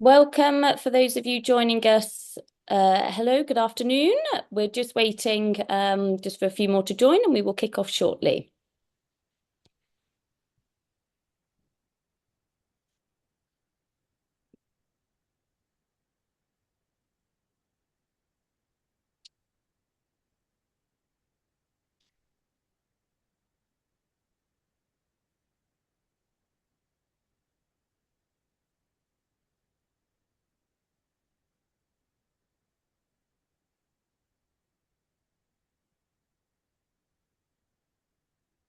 Welcome for those of you joining us. Hello, good afternoon. We're just waiting just for a few more to join and we will kick off shortly.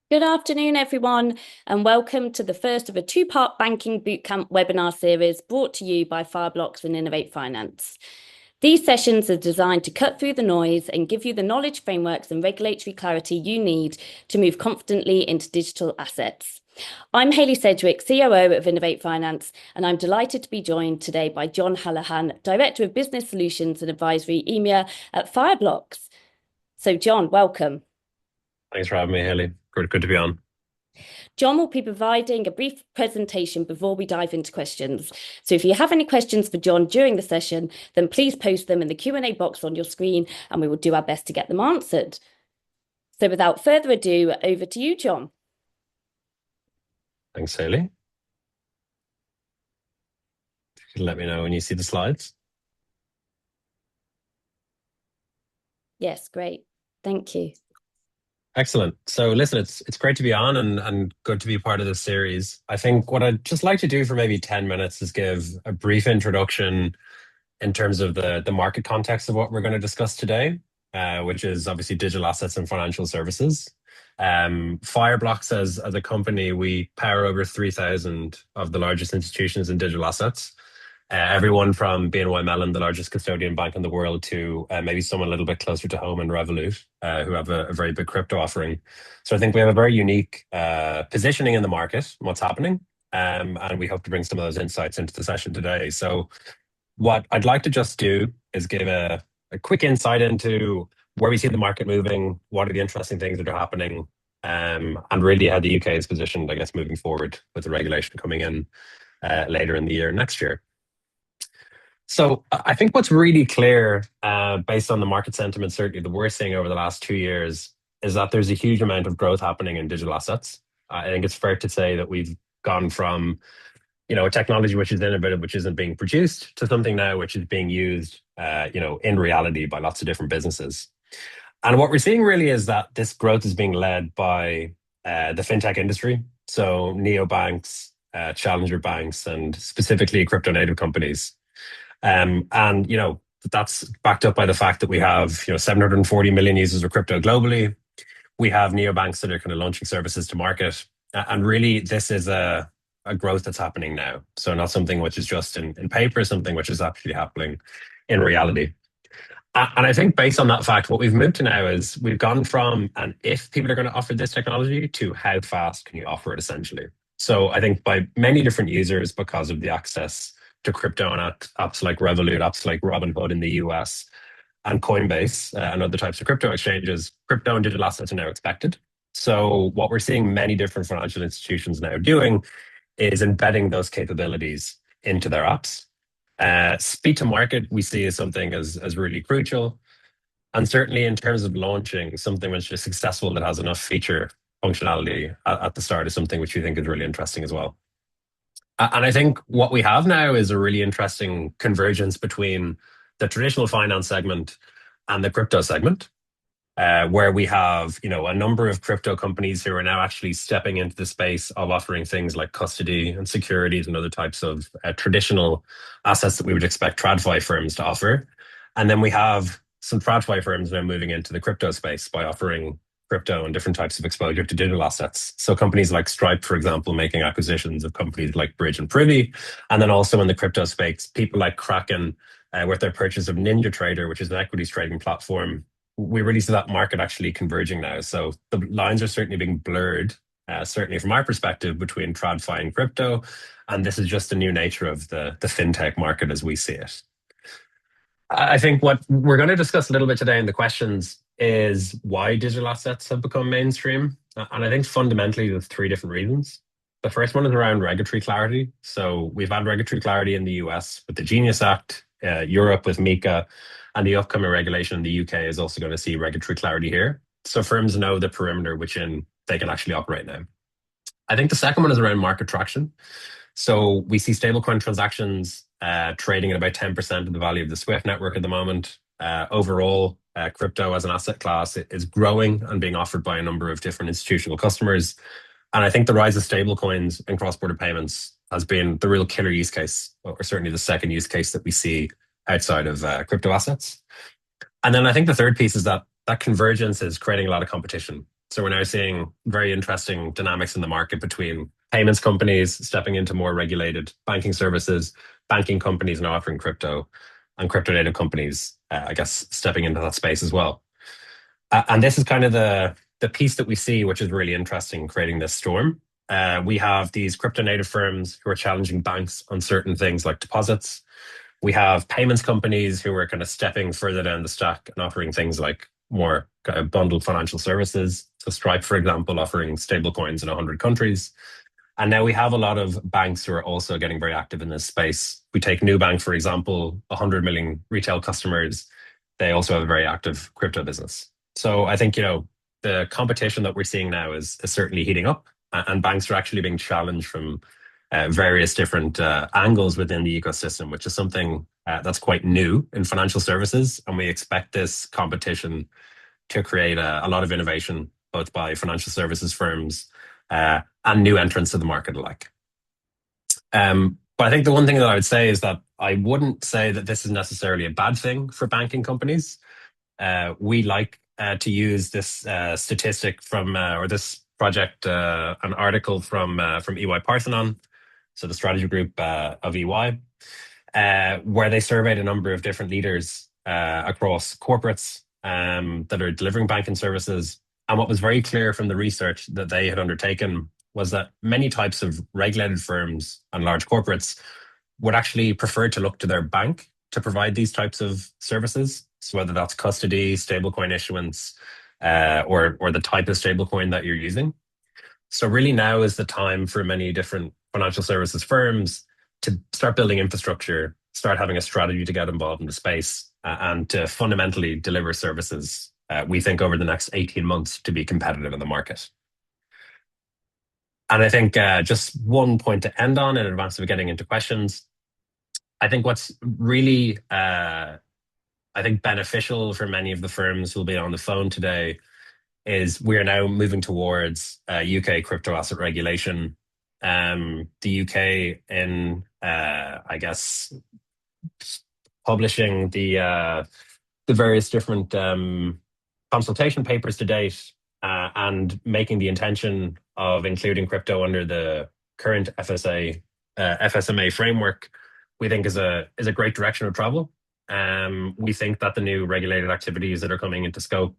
Good afternoon, everyone, and welcome to the first of a two-part Banking Bootcamp webinar series brought to you by Fireblocks and Innovate Finance. These sessions are designed to cut through the noise and give you the knowledge frameworks and regulatory clarity you need to move confidently into digital assets. I'm Hayley Sedgwick, COO of Innovate Finance, and I'm delighted to be joined today by John Hallahan, Director of Business Solutions and Advisory EMEA at Fireblocks. So, John, welcome. Thanks for having me, Haley. Good to be on. John will be providing a brief presentation before we dive into questions. So if you have any questions for John during the session, then please post them in the Q&A box on your screen and we will do our best to get them answered. So without further ado, over to you, John. Thanks, Haley. You can let me know when you see the slides. Yes, great. Thank you. Excellent. So listen, it's great to be on and good to be part of this series. I think what I'd just like to do for maybe 10 minutes is give a brief introduction in terms of the market context of what we're going to discuss today, which is obviously digital assets and financial services. Fireblocks as a company, we power over 3,000 of the largest institutions in digital assets. Everyone from BNY Mellon, the largest custodian bank in the world, to maybe someone a little bit closer to home in Revolut, who have a very big crypto offering. So I think we have a very unique positioning in the market, what's happening, and we hope to bring some of those insights into the session today. So what I'd like to just do is give a quick insight into where we see the market moving, what are the interesting things that are happening, and really how the UK is positioned, I guess, moving forward with the regulation coming in later in the year, next year. So I think what's really clear, based on the market sentiment, certainly that we're seeing over the last 2 years, is that there's a huge amount of growth happening in digital assets. I think it's fair to say that we've gone from, a technology which is innovative, which isn't being produced, to something now which is being used, in reality by lots of different businesses. And what we're seeing really is that this growth is being led by the fintech industry, so neobanks, challenger banks, and specifically crypto native companies. And that's backed up by the fact that we have 740 million users of crypto globally. We have neobanks that are kind of launching services to market, and really this is a growth that's happening now. So not something which is just in paper, something which is actually happening in reality. And I think based on that fact, what we've moved to now is we've gone from and if people are going to offer this technology to how fast can you offer it essentially. So I think by many different users because of the access to crypto and apps like Revolut, apps like Robinhood in the US, and Coinbase and other types of crypto exchanges, crypto and digital assets are now expected. So what we're seeing many different financial institutions now doing is embedding those capabilities into their apps. Speed to market we see as something as really crucial. And certainly in terms of launching something which is successful that has enough feature functionality at the start is something which we think is really interesting as well. And I think what we have now is a really interesting convergence between the traditional finance segment and the crypto segment, where we have, a number of crypto companies who are now actually stepping into the space of offering things like custody and securities and other types of traditional assets that we would expect TradFi firms to offer. And then we have some TradFi firms now moving into the crypto space by offering crypto and different types of exposure to digital assets. So companies like Stripe, for example, making acquisitions of companies like Bridge and Privy. And then also in the crypto space, people like Kraken, with their purchase of NinjaTrader, which is an equities trading platform. We really see that market actually converging now. So the lines are certainly being blurred, certainly from our perspective, between TradFi and crypto. And this is just the new nature of the fintech market as we see it. I think what we're going to discuss a little bit today in the questions is why digital assets have become mainstream. And I think fundamentally there's three different reasons. The first one is around regulatory clarity. So we've had regulatory clarity in the US with the Genius Act, Europe with MiCA, and the upcoming regulation in the UK is also going to see regulatory clarity here. So firms know the perimeter within they can actually operate now. I think the second one is around market traction. So we see stablecoin transactions trading at about 10% of the value of the Swift network at the moment. Overall, crypto as an asset class is growing and being offered by a number of different institutional customers. And I think the rise of stablecoins and cross-border payments has been the real killer use case, or certainly the second use case that we see outside of crypto assets. And then I think the third piece is that that convergence is creating a lot of competition. So we're now seeing very interesting dynamics in the market between payments companies stepping into more regulated banking services, banking companies now offering crypto, and crypto native companies, I guess, stepping into that space as well. And this is kind of the piece that we see, which is really interesting, creating this storm. We have these crypto native firms who are challenging banks on certain things like deposits. We have payments companies who are kind of stepping further down the stack and offering things like more kind of bundled financial services. So Stripe, for example, offering stablecoins in 100 countries. And now we have a lot of banks who are also getting very active in this space. We take Nubank, for example, 100 million retail customers. They also have a very active crypto business. So I think, the competition that we're seeing now is certainly heating up, and banks are actually being challenged from various different angles within the ecosystem, which is something that's quite new in financial services. And we expect this competition to create a lot of innovation, both by financial services firms and new entrants to the market alike. But I think the one thing that I would say is that I wouldn't say that this is necessarily a bad thing for banking companies. We like to use this statistic from, or this project, an article from EY Parthenon, so the strategy group of EY, where they surveyed a number of different leaders across corporates that are delivering banking services. And what was very clear from the research that they had undertaken was that many types of regulated firms and large corporates would actually prefer to look to their bank to provide these types of services. So whether that's custody, stablecoin issuance, or the type of stablecoin that you're using. So really now is the time for many different financial services firms to start building infrastructure, start having a strategy to get involved in the space, and to fundamentally deliver services, we think, over the next 18 months to be competitive in the market. And I think just one point to end on in advance of getting into questions, I think what's really, I think, beneficial for many of the firms who will be on the phone today is we are now moving towards UK crypto asset regulation. The UK in, I guess, publishing the various different consultation papers to date and making the intention of including crypto under the current FSMA framework, we think is a great direction of travel. We think that the new regulated activities that are coming into scope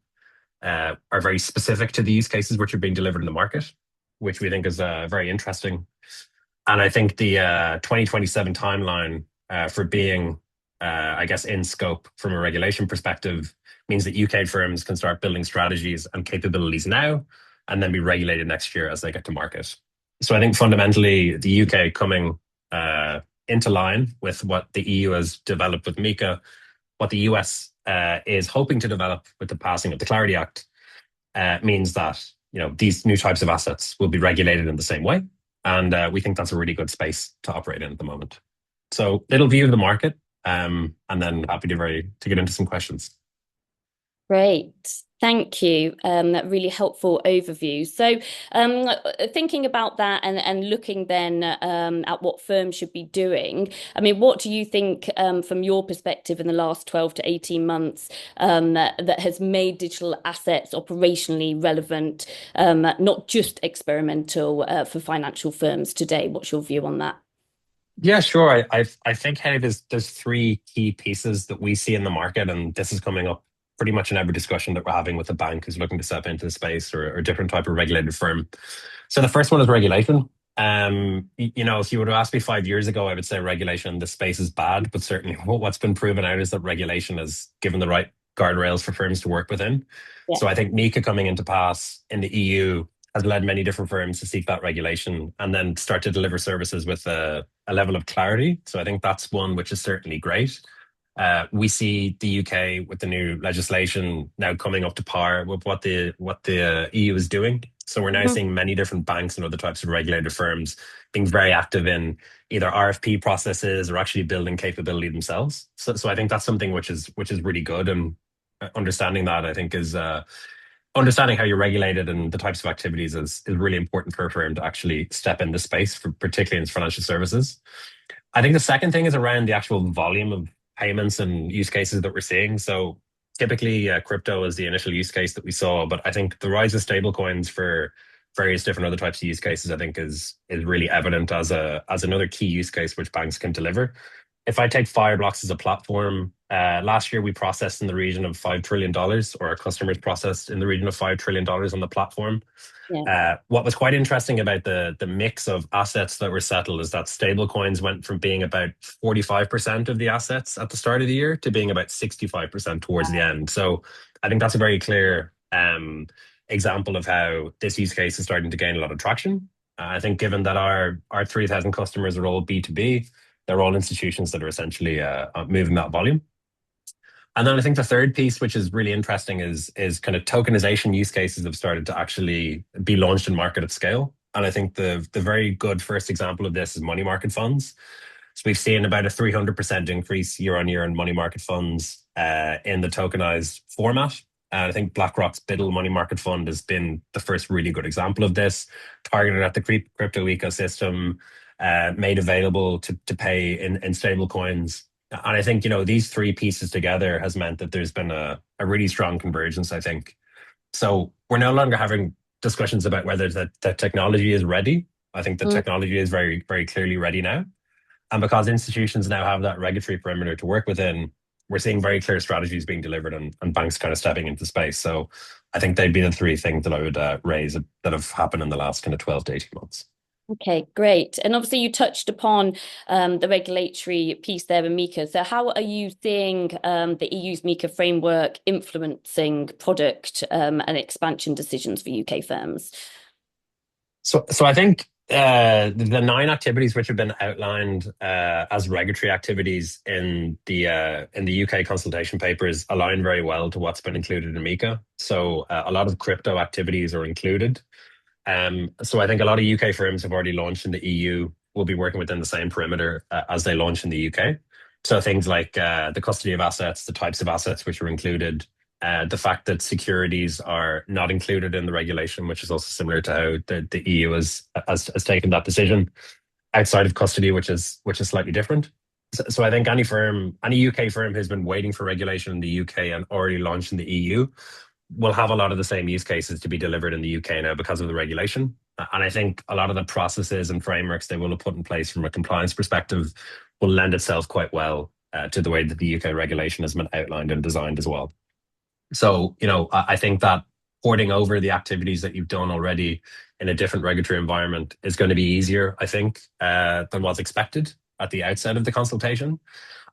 are very specific to the use cases which are being delivered in the market, which we think is very interesting. And I think the 2027 timeline for being, I guess, in scope from a regulation perspective means that UK firms can start building strategies and capabilities now and then be regulated next year as they get to market. So I think fundamentally the UK coming into line with what the EU has developed with MiCA, what the US is hoping to develop with the passing of the Clarity Act, means that these new types of assets will be regulated in the same way. And we think that's a really good space to operate in at the moment. So little view of the market, and then happy to get into some questions. Great. Thank you. That really helpful overview. So thinking about that and looking then at what firms should be doing, I mean, what do you think from your perspective in the last 12 to 18 months that has made digital assets operationally relevant, not just experimental for financial firms today? What's your view on that? Yeah, sure. I think, Henry, there's three key pieces that we see in the market, and this is coming up pretty much in every discussion that we're having with a bank who's looking to step into the space or a different type of regulated firm. So the first one is regulation. If you would have asked me 5 years ago, I would say regulation in this space is bad, but certainly what's been proven out is that regulation has given the right guardrails for firms to work within. Yeah. So I think MiCA coming into pass in the EU has led many different firms to seek that regulation and then start to deliver services with a level of clarity. So I think that's one which is certainly great. We see the UK with the new legislation now coming up to par with what the EU is doing. So we're now Mhm. seeing many different banks and other types of regulated firms being very active in either RFP processes or actually building capability themselves. So I think that's something which is really good, and understanding that I think is understanding how you're regulated and the types of activities is really important for a firm to actually step in the space, for particularly in financial services. I think the second thing is around the actual volume of payments and use cases that we're seeing. So typically, crypto is the initial use case that we saw, but I think the rise of stablecoins for various different other types of use cases, I think is really evident as another key use case which banks can deliver. If I take Fireblocks as a platform, last year we processed in the region of $5 trillion, or our customers processed in the region of $5 trillion on the platform. Yeah. What was quite interesting about the mix of assets that were settled is that stablecoins went from being about 45% of the assets at the start of the year to being about 65% towards the end. So I think that's a very clear example of how this use case is starting to gain a lot of traction. I think given that our 3,000 customers are all B2B, they're all institutions that are essentially moving that volume. And then I think the third piece, which is really interesting, is kind of tokenization use cases have started to actually be launched in market at scale. And I think the very good first example of this is money market funds. So we've seen about a 300% increase year on year in money market funds in the tokenized format. And I think BlackRock's Biddle Money Market Fund has been the first really good example of this, targeted at the crypto ecosystem, made available to pay in stable coins. And I think, these three pieces together has meant that there's been a really strong convergence, I think. So we're no longer having discussions about whether the technology is ready. I think the Mm. technology is very, very clearly ready now. And because institutions now have that regulatory perimeter to work within, we're seeing very clear strategies being delivered, and banks kind of stepping into space. So I think they'd be the three things that I would raise that have happened in the last kind of 12 to 18 months. Okay, great. And obviously, you touched upon the regulatory piece there in MiCA. So, how are you seeing the EU's MiCA framework influencing product and expansion decisions for UK firms? So I think the nine activities which have been outlined as regulatory activities in the UK consultation papers align very well to what's been included in MiCA. So a lot of crypto activities are included. So I think a lot of UK firms have already launched in the EU, will be working within the same perimeter as they launch in the UK. So things like the custody of assets, the types of assets which are included, the fact that securities are not included in the regulation, which is also similar to how the EU has taken that decision outside of custody, which is slightly different. So I think any UK firm who's been waiting for regulation in the UK and already launched in the EU will have a lot of the same use cases to be delivered in the UK now because of the regulation. And I think a lot of the processes and frameworks they will have put in place from a compliance perspective will lend itself quite well to the way that the UK regulation has been outlined and designed as well. So, I think that porting over the activities that you've done already in a different regulatory environment is going to be easier, I think, than was expected at the outset of the consultation.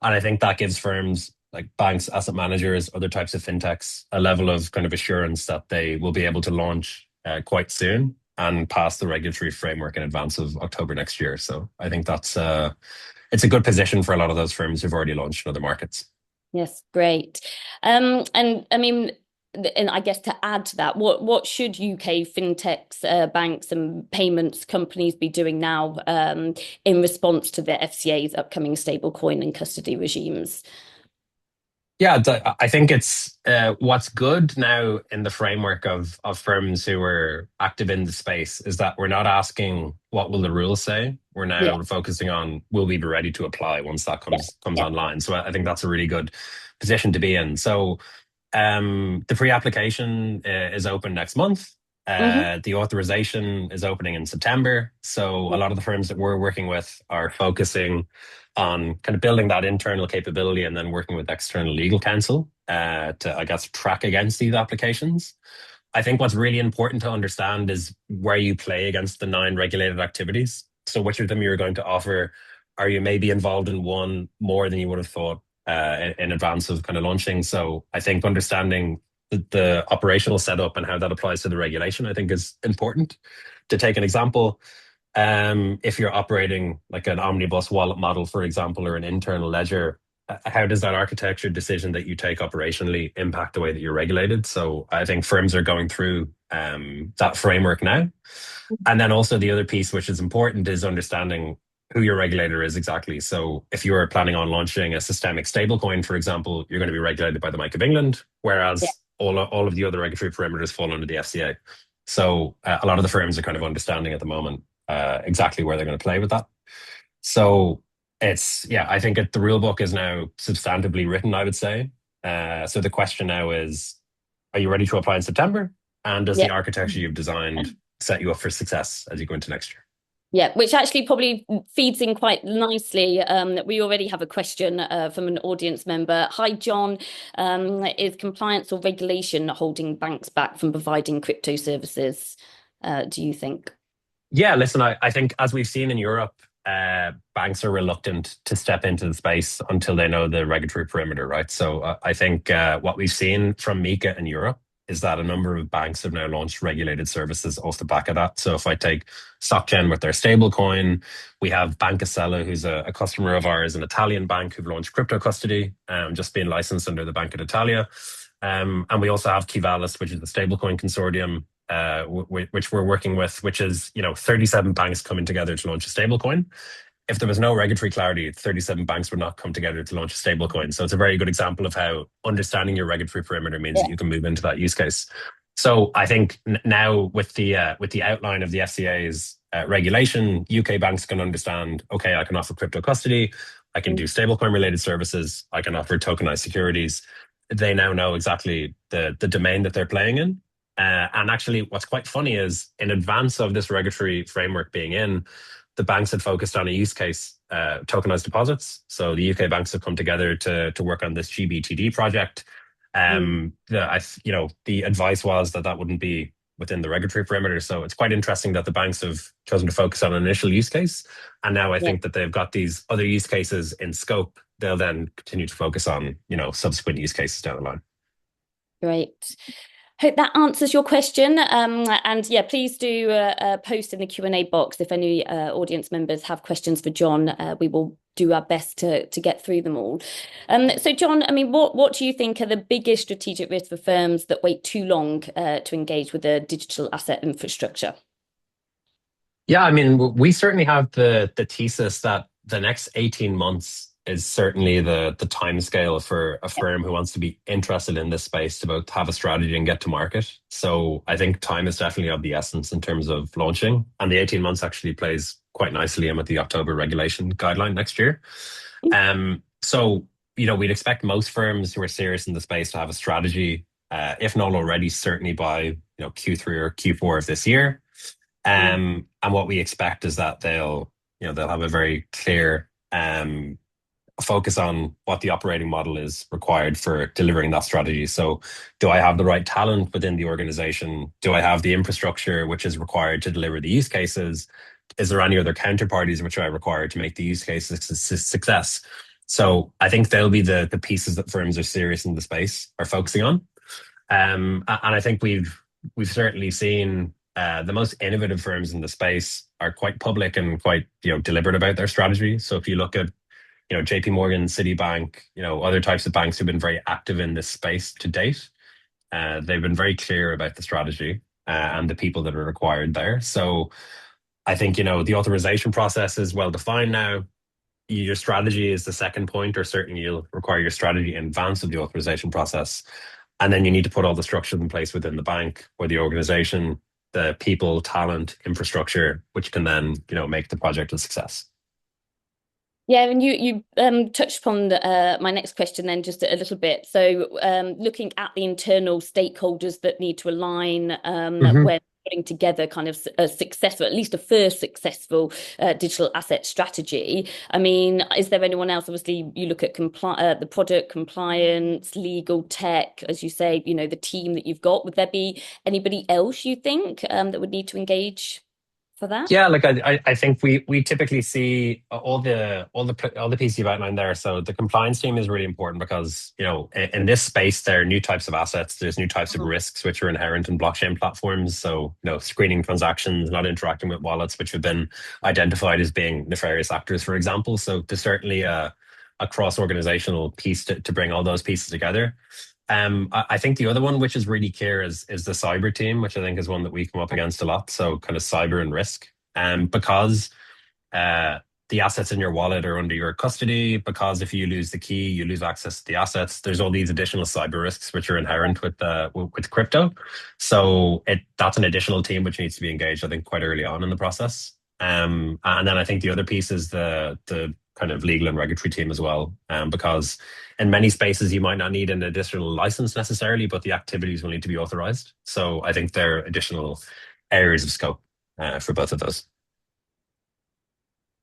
And I think that gives firms like banks, asset managers, other types of fintechs a level of kind of assurance that they will be able to launch quite soon and pass the regulatory framework in advance of October next year. So I think it's a good position for a lot of those firms who've already launched in other markets. Yes, great. And I mean, and I guess to add to that, what should UK fintechs, banks, and payments companies be doing now in response to the FCA's upcoming stablecoin and custody regimes? Yeah, I think it's what's good now in the framework of firms who are active in the space is that we're not asking what will the rules say. We're Yeah, now focusing on will we be ready to apply once that yeah, comes yeah. online. So I think that's a really good position to be in. So the pre-application is open next month. Hmm. The authorization is opening in September. So a lot of the firms that we're working with are focusing on kind of building that internal capability and then working with external legal counsel to, I guess, track against these applications. I think what's really important to understand is where you play against the nine regulated activities. So which of them you're going to offer? Are you maybe involved in one more than you would have thought in advance of kind of launching? So I think understanding the operational setup and how that applies to the regulation, I think is important. To take an example, if you're operating like an omnibus wallet model, for example, or an internal ledger, how does that architecture decision that you take operationally impact the way that you're regulated? So I think firms are going through that framework now. And then also the other piece, which is important, is understanding who your regulator is exactly. So if you're planning on launching a systemic stablecoin, for example, you're going to be regulated by the Bank of England, Yeah. whereas all of the other regulatory parameters fall under the FCA. So a lot of the firms are kind of understanding at the moment exactly where they're going to play with that. So yeah, I think the rule book is now substantively written, I would say. So the question now is, are you ready to apply in September? And does Yeah. the architecture you've designed set you up for success as you go into next year? Yeah, which actually probably feeds in quite nicely. We already have a question from an audience member. Hi, John. Is compliance or regulation holding banks back from providing crypto services, do you think? Yeah, listen, I think as we've seen in Europe, banks are reluctant to step into the space until they know the regulatory perimeter, right? So I think what we've seen from MiCA in Europe is that a number of banks have now launched regulated services off the back of that. So if I take SocGen with their stablecoin, we have Banca Sella, who's a customer of ours, an Italian bank who've launched crypto custody, just being licensed under the Banca d'Italia. And we also have Kivalis, which is the stablecoin consortium, which we're working with, which is 37 banks coming together to launch a stablecoin. If there was no regulatory clarity, 37 banks would not come together to launch a stablecoin. So it's a very good example of how understanding your regulatory perimeter means Yeah. that you can move into that use case. So I think now with the outline of the FCA's regulation, UK banks can understand, okay, I can offer crypto custody, I can do stablecoin related services, I can offer tokenized securities. They now know exactly the domain that they're playing in. And actually, what's quite funny is in advance of this regulatory framework being in, the banks had focused on a use case, tokenized deposits. So the UK banks have come together to work on this GBTD project. The advice was that that wouldn't be within the regulatory perimeter. So it's quite interesting that the banks have chosen to focus on an initial use case. And now I Yeah. think that they've got these other use cases in scope. They'll then continue to focus on, subsequent use cases down the line. Great. Hope that answers your question. And yeah, please do post in the Q&A box if any audience members have questions for John. We will do our best to get through them all. So John, I mean, what do you think are the biggest strategic risks for firms that wait too long to engage with the digital asset infrastructure? Yeah, I mean, we certainly have the thesis that the next 18 months is certainly the time scale for a firm who wants to be interested in this space to both have a strategy and get to market. So I think time is definitely of the essence in terms of launching. And the 18 months actually plays quite nicely in with the October regulation guideline next year. So, we'd expect most firms who are serious in the space to have a strategy, if not already, certainly by, Q3 or Q4 of this year. And what we expect is that they'll have a very clear focus on what the operating model is required for delivering that strategy. So, do I have the right talent within the organization? Do I have the infrastructure which is required to deliver the use cases? Is there any other counterparties which I require to make the use cases a success? So, I think they'll be the pieces that firms are serious in the space are focusing on. And I think we've certainly seen the most innovative firms in the space are quite public and quite deliberate about their strategy. So if you look at JP Morgan, Citibank, other types of banks who've been very active in this space to date, they've been very clear about the strategy and the people that are required there. So I think the authorization process is well defined now. Your strategy is the second point, or certainly you'll require your strategy in advance of the authorization process. And then you need to put all the structures in place within the bank or the organization, the people, talent, infrastructure, which can then, make the project a success. Yeah, and you touched upon my next question then just a little bit. So looking at the internal stakeholders that need to align when putting together kind of a successful, at least a first successful digital asset strategy. I mean, is there anyone else? Obviously, you look at the product, compliance, legal, tech, as you say, the team that you've got. Would there be anybody else you think that would need to engage for that? Yeah, like I think we typically see all the pieces you've outlined there. So the compliance team is really important because, in this space there are new types of assets, there's new types of Mhm. risks which are inherent in blockchain platforms. So, screening transactions, not interacting with wallets which have been identified as being nefarious actors, for example. So there's certainly a cross-organizational piece to bring all those pieces together. I think the other one, which is really clear, is the cyber team, which I think is one that we come up against a lot. So kind of cyber and risk, because uh, the assets in your wallet are under your custody. Because if you lose the key, you lose access to the assets. There's all these additional cyber risks which are inherent with crypto. So that's an additional team which needs to be engaged, I think, quite early on in the process. And then I think the other piece is the kind of legal and regulatory team as well, because in many spaces you might not need an additional license necessarily, but the activities will need to be authorized. So I think there are additional areas of scope for both of those.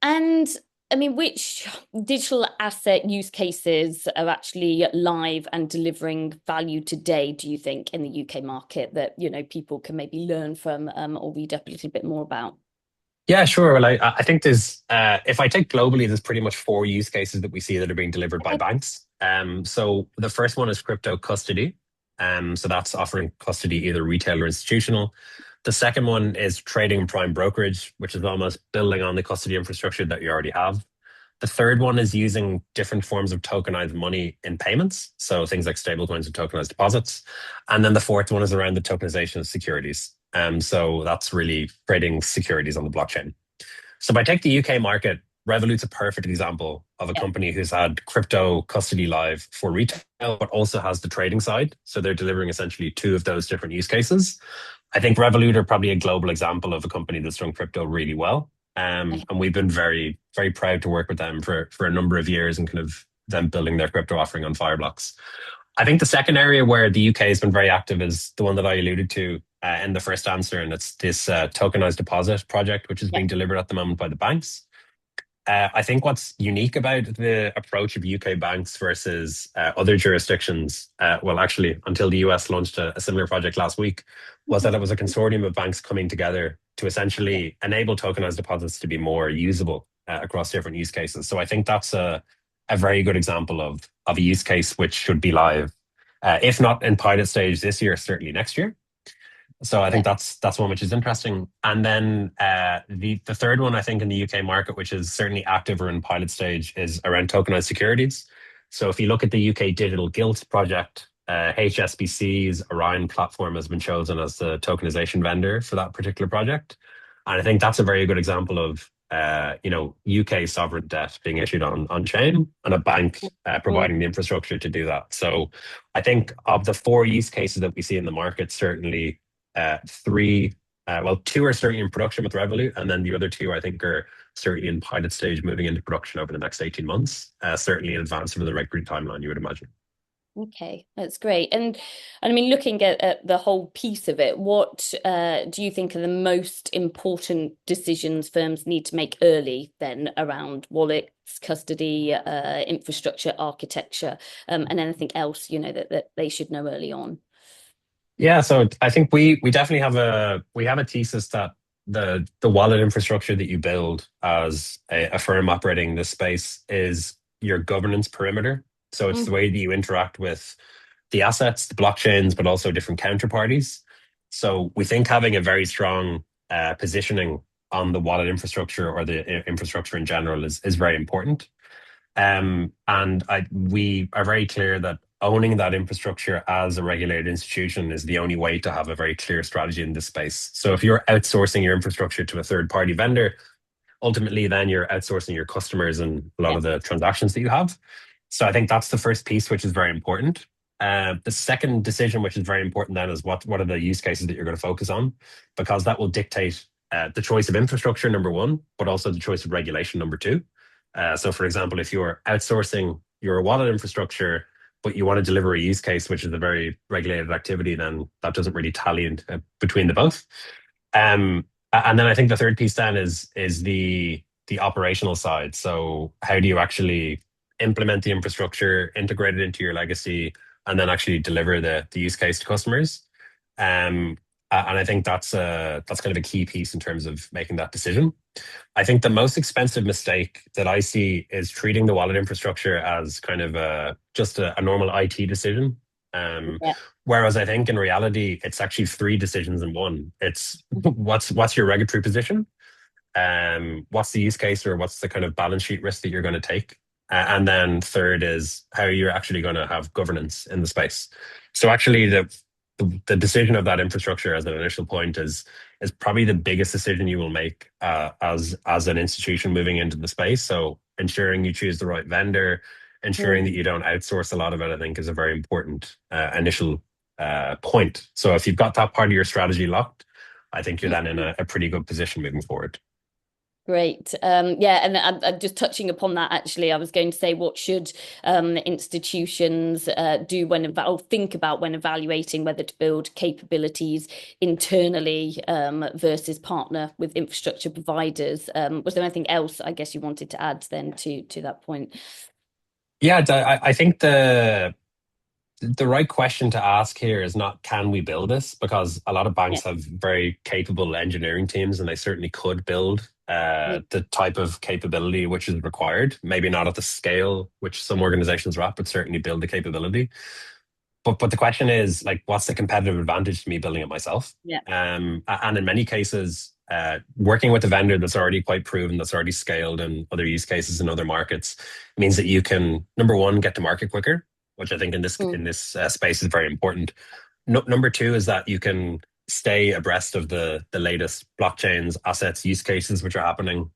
And I mean, which digital asset use cases are actually live and delivering value today, do you think, in the UK market that, people can maybe learn from or read up a little bit more about? Yeah, sure. Well, I think if I take globally, there's pretty much four use cases that we see that are being delivered by Okay. banks. So the first one is crypto custody. So that's offering custody either retail or institutional. The second one is trading and prime brokerage, which is almost building on the custody infrastructure that you already have. The third one is using different forms of tokenized money in payments, so things like stablecoins and tokenized deposits. And then the fourth one is around the tokenization of securities. So that's really trading securities on the blockchain. So if I take the UK market, Revolut's a perfect example of a Yeah. company who's had crypto custody live for retail, but also has the trading side. So they're delivering essentially two of those different use cases. I think Revolut are probably a global example of a company that's done crypto really well. Okay. And we've been very, very proud to work with them for a number of years and kind of them building their crypto offering on Fireblocks. I think the second area where the UK has been very active is the one that I alluded to in the first answer, and it's this tokenized deposit project, which is Yeah. being delivered at the moment by the banks. I think what's unique about the approach of UK banks versus other jurisdictions, well, actually, until the US launched a similar project last week, was that it was a consortium of banks coming together to Yeah. essentially enable tokenized deposits to be more usable across different use cases. So I think that's a very good example of a use case which should be live, if not in pilot stage this year, certainly next year. So I Yeah. think that's one which is interesting. And then the third one I think in the UK market, which is certainly active or in pilot stage, is around tokenized securities. So if you look at the UK Digital Gilt project, HSBC's Orion platform has been chosen as the tokenization vendor for that particular project. And I think that's a very good example of UK sovereign debt being issued on chain and a bank Mm. providing the infrastructure to do that. So I think of the four use cases that we see in the market, certainly three, well, two are certainly in production with Revolut, and then the other two I think are certainly in pilot stage, moving into production over the next 18 months, certainly in advance of the regulatory timeline, you would imagine. Okay, that's great. And I mean, looking at the whole piece of it, what do you think are the most important decisions firms need to make early then around wallets, custody, infrastructure, architecture, and anything else, that they should know early on? Yeah, so I think we definitely have a thesis that the wallet infrastructure that you build as a firm operating this space is your governance perimeter. So it's the Mm. way that you interact with the assets, the blockchains, but also different counterparties. So we think having a very strong positioning on the wallet infrastructure or the infrastructure in general is very important. And we are very clear that owning that infrastructure as a regulated institution is the only way to have a very clear strategy in this space. So if you're outsourcing your infrastructure to a third party vendor, ultimately then you're outsourcing your customers and a lot Yeah. of the transactions that you have. So I think that's the first piece, which is very important. The second decision, which is very important then, is what are the use cases that you're going to focus on, because that will dictate the choice of infrastructure, number one, but also the choice of regulation, number two. So, for example, if you're outsourcing your wallet infrastructure, but you want to deliver a use case which is a very regulated activity, then that doesn't really tally between the both. And then I think the third piece then is the operational side. So, how do you actually implement the infrastructure, integrate it into your legacy, and then actually deliver the use case to customers? Um, And I think that's kind of a key piece in terms of making that decision. I think the most expensive mistake that I see is treating the wallet infrastructure as kind of just a normal IT decision. Um, Yeah. Whereas I think in reality, it's actually three decisions in one. It's what's your regulatory position? What's the use case or what's the kind of balance sheet risk that you're going to take? And then third is how you're actually going to have governance in the space. So actually the decision of that infrastructure as an initial point is probably the biggest decision you will make as an institution moving into the space. So ensuring you choose the right vendor, ensuring that Mm. you don't outsource a lot of it, I think is a very important initial point. So if you've got that part of your strategy locked, I think you're then in a pretty good position moving forward. Great. Yeah, and I'm just touching upon that actually. I was going to say, what should institutions do or think about when evaluating whether to build capabilities internally versus partner with infrastructure providers? Was there anything else I guess you wanted to add then to that point? Yeah, I think the right question to ask here is not can we build this, because a lot of Yeah. banks have very capable engineering teams and they certainly could build Yeah. the type of capability which is required. Maybe not at the scale which some organizations are at, but certainly build the capability. But the question is like, what's the competitive advantage to me building it myself? Yeah. And in many cases, working with a vendor that's already quite proven, that's already scaled in other use cases in other markets, means that you can, number one, get to market quicker, which I think in this Mm. in this space is very important. No, number two is that you can stay abreast of the latest blockchains, assets, use cases which are happening.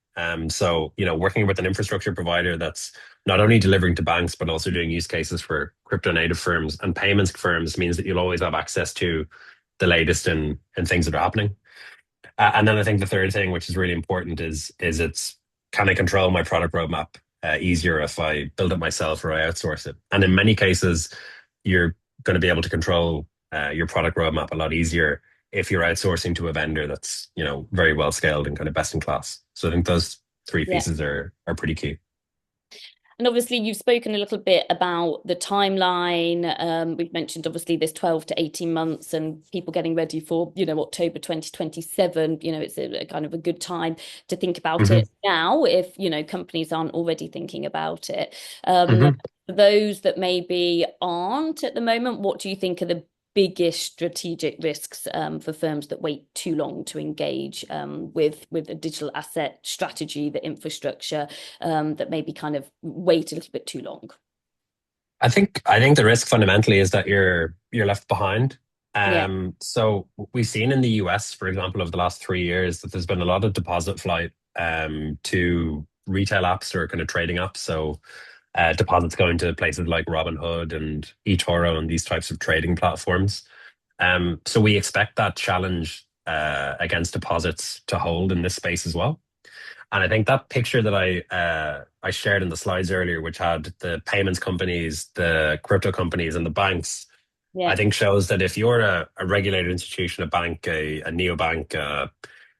So working with an infrastructure provider that's not only delivering to banks but also doing use cases for crypto native firms and payments firms means that you'll always have access to the latest in things that are happening. And then I think the third thing, which is really important, is it's can I control my product roadmap easier if I build it myself or I outsource it? And in many cases, you're going to be able to control your product roadmap a lot easier if you're outsourcing to a vendor that's very well scaled and kind of best in class. So I think those three Yeah. pieces are pretty key. And obviously, you've spoken a little bit about the timeline. We've mentioned obviously this 12 to 18 months and people getting ready for, October 2027. It's a kind of a good time to think about Hmm. it now if, companies aren't already thinking about it. Hmm. For those that maybe aren't at the moment, what do you think are the biggest strategic risks for firms that wait too long to engage with a digital asset strategy, the infrastructure? That maybe kind of wait a little bit too long. I think the risk fundamentally is that you're left behind. Yeah, So we've seen in the US, for example, over the last 3 years, that there's been a lot of deposit flight to retail apps or kind of trading apps. So deposits going to places like Robinhood and eToro and these types of trading platforms. So we expect that challenge against deposits to hold in this space as well. And I think that picture that I shared in the slides earlier, which had the payments companies, the crypto companies, and the banks, I yeah, think shows that if you're a regulated institution, a bank, a neobank,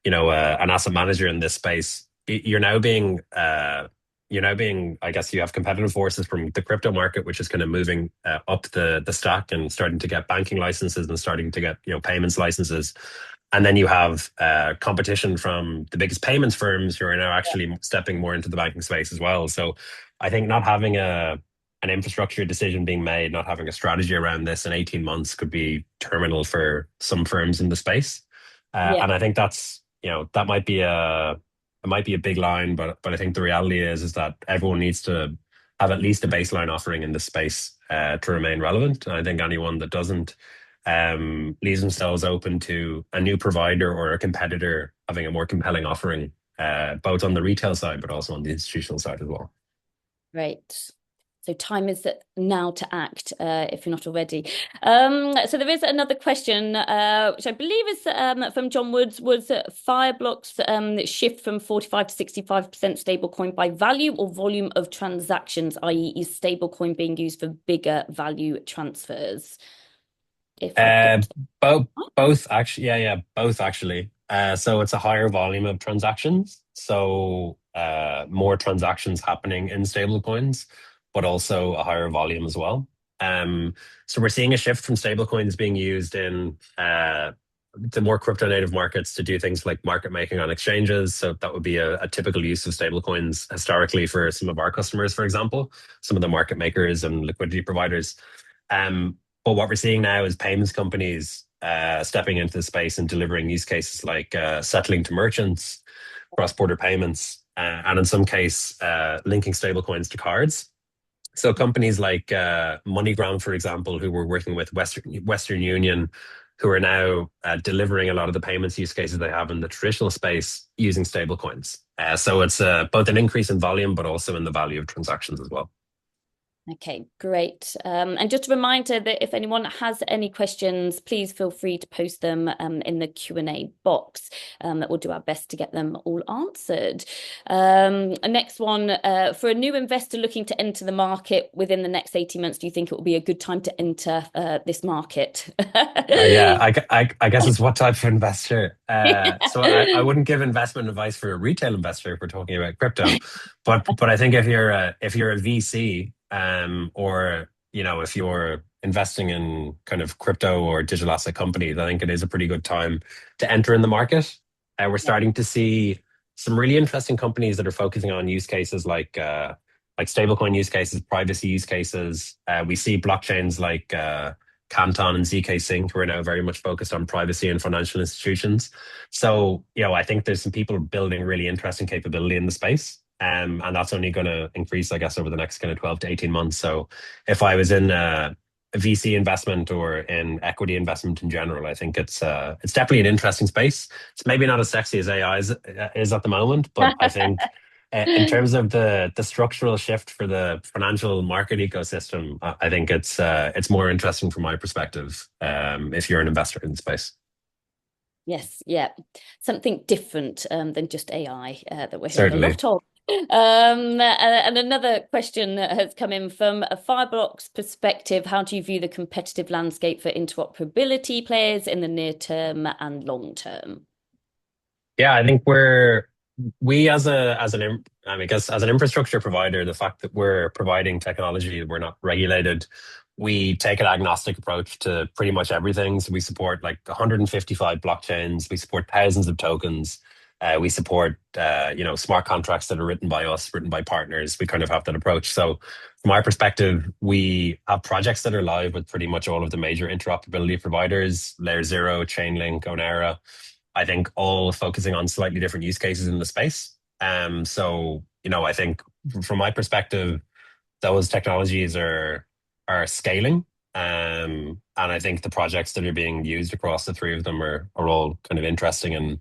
an asset manager in this space, you're now being, I guess you have competitive forces from the crypto market, which is kind of moving up the stack and starting to get banking licenses and starting to get payments licenses. And then you have competition from the biggest payments firms who are now actually stepping more into the banking space as well. So I think not having an infrastructure decision being made, not having a strategy around this in 18 months could be terminal for some firms in the space. yeah, And I think that might be a big line, but I think the reality is that everyone needs to have at least a baseline offering in this space to remain relevant. And I think anyone that doesn't leaves themselves open to a new provider or a competitor having a more compelling offering, both on the retail side but also on the institutional side as well. great. So time is now to act if you're not already. So there is another question, which I believe is from John Woods. Was Fireblocks shift from 45 to 65% stablecoin by value or volume of transactions, i.e., is stablecoin being used for bigger value transfers? If I've Uh, got both, both actually, yeah, both actually. So it's a higher volume of transactions. So more transactions happening in stablecoins, but also a higher volume as well. So we're seeing a shift from stablecoins being used in the more crypto native markets to do things like market making on exchanges. So that would be a typical use of stablecoins historically for some of our customers, for example, some of the market makers and liquidity providers. But what we're seeing now is payments companies stepping into the space and delivering use cases like settling to merchants, cross-border payments, and in some case, linking stablecoins to cards. So companies like MoneyGram, for example, who we're working with Western Union, who are now delivering a lot of the payments use cases they have in the traditional space using stablecoins. So it's both an increase in volume, but also in the value of transactions as well. Okay, great. And just a reminder that if anyone has any questions, please feel free to post them in the Q&A box. That we'll do our best to get them all answered. Next one, for a new investor looking to enter the market within the next 18 months, do you think it will be a good time to enter this market? Yeah, I guess it's what type of investor. So I wouldn't give investment advice for a retail investor if we're talking about crypto, but I think if you're a VC, or if you're investing in kind of crypto or digital asset companies, I think it is a pretty good time to enter in the market. We're Yeah. starting to see some really interesting companies that are focusing on use cases like stablecoin use cases, privacy use cases. We see blockchains like Canton and ZK Sync, who are now very much focused on privacy and financial institutions. So, I think there's some people building really interesting capability in the space. And that's only going to increase, I guess, over the next kind of 12 to 18 months. So if I was in a VC investment or in equity investment in general, I think it's definitely an interesting space. It's maybe not as sexy as AI is at the moment, but I think in terms of the structural shift for the financial market ecosystem, I think it's more interesting from my perspective, if you're an investor in the space. Yes, yeah. Something different than just AI that we're hearing a Certainly. lot of. And another question has come in from a Fireblocks perspective. How do you view the competitive landscape for interoperability players in the near term and long term? Yeah, I think we I mean, guess as an infrastructure provider, the fact that we're providing technology, we're not regulated, we take an agnostic approach to pretty much everything. So we support like 155 blockchains, we support thousands of tokens, we support smart contracts that are written by us, written by partners. We kind of have that approach. So from our perspective, we have projects that are live with pretty much all of the major interoperability providers, Layer Zero, Chainlink, Onera. I think all focusing on slightly different use cases in the space. So, I think from my perspective, those technologies are scaling. And I think the projects that are being used across the three of them are all kind of interesting and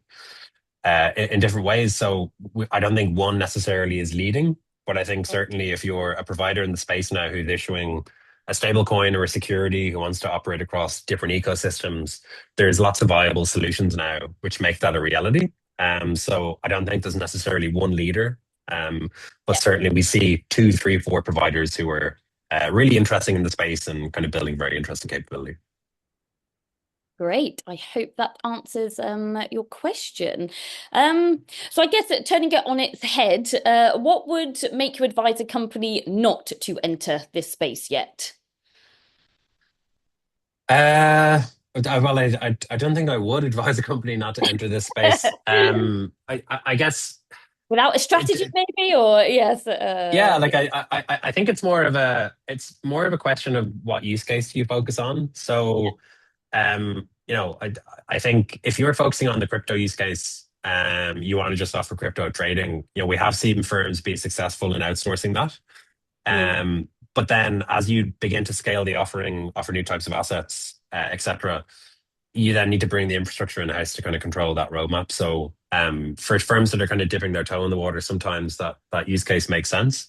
in different ways. So I don't think one necessarily is leading, but I think certainly if you're a provider in the space now who's issuing a stable coin or a security who wants to operate across different ecosystems, there's lots of viable solutions now which make that a reality. So I don't think there's necessarily one leader, but Yeah. certainly we see two, three, four providers who are really interesting in the space and kind of building very interesting capability. Great. I hope that answers your question. So I guess turning it on its head, what would make you advise a company not to enter this space yet? I don't think I would advise a company not to enter this space. I guess Without a strategy, maybe, or yes. yeah, like I think it's more of a question of what use case do you focus on. So I think if you're focusing on the crypto use case, you want to just offer crypto trading. We have seen firms be successful in outsourcing that. Mm, But then as you begin to scale the offering, offer new types of assets, etc., you then need to bring the infrastructure in house to kind of control that roadmap. So for firms that are kind of dipping their toe in the water, sometimes that use case makes sense.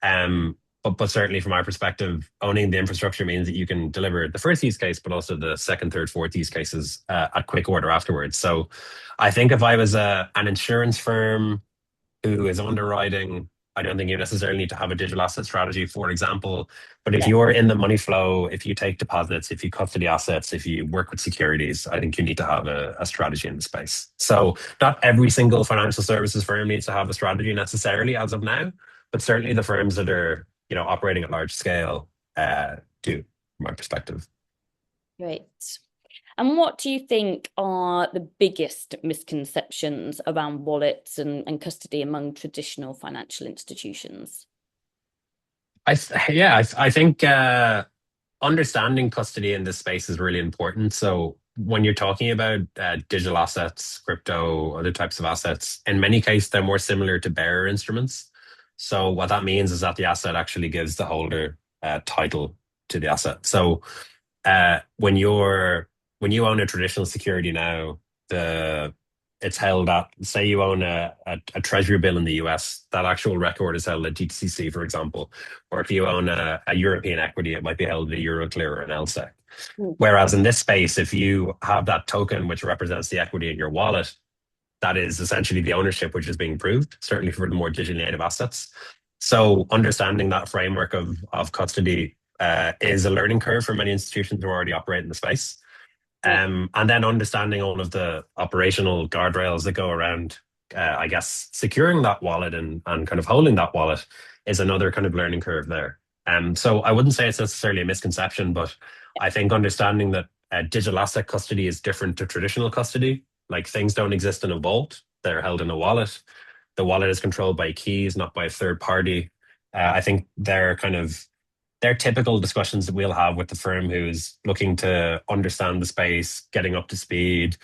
But certainly from our perspective, owning the infrastructure means that you can deliver the first use case, but also the second, third, fourth use cases at quick order afterwards. So I think if I was an insurance firm who is underwriting, I don't think you necessarily need to have a digital asset strategy, for example. But if yeah, you're in the money flow, if you take deposits, if you custody assets, if you work with securities, I think you need to have a strategy in the space. So not every single financial services firm needs to have a strategy necessarily as of now, but certainly the firms that are, operating at large scale, do, from my perspective. great. And what do you think are the biggest misconceptions around wallets and custody among traditional financial institutions? I think understanding custody in this space is really important. So when you're talking about digital assets, crypto, other types of assets, in many cases they're more similar to bearer instruments. So what that means is that the asset actually gives the holder title to the asset. So when you own a traditional security now, the it's held at, say you own a treasury bill in the US, that actual record is held at DTCC, for example. Or if you own a European equity, it might be held at Euroclear or an LSEC. Mm. Whereas in this space, if you have that token which represents the equity in your wallet, that is essentially the ownership which is being proved, certainly for the more digitally native assets. So understanding that framework of custody is a learning curve for many institutions who already operate in the space. Yeah. And then understanding all of the operational guardrails that go around, I guess, securing that wallet and kind of holding that wallet is another kind of learning curve there. So I wouldn't say it's necessarily a misconception, but I think understanding that digital asset custody is different to traditional custody. Like things don't exist in a vault, they're held in a wallet. The wallet is controlled by keys, not by a third party. I think they're typical discussions that we'll have with the firm who's looking to understand the space, getting up to speed,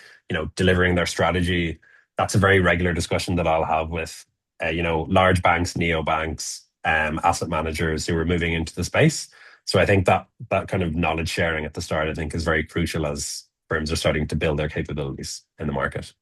delivering their strategy. That's a very regular discussion that I'll have with, large banks, neobanks, asset managers who are moving into the space. So I think that kind of knowledge sharing at the start, I think, is very crucial as firms are starting to build their capabilities in the market.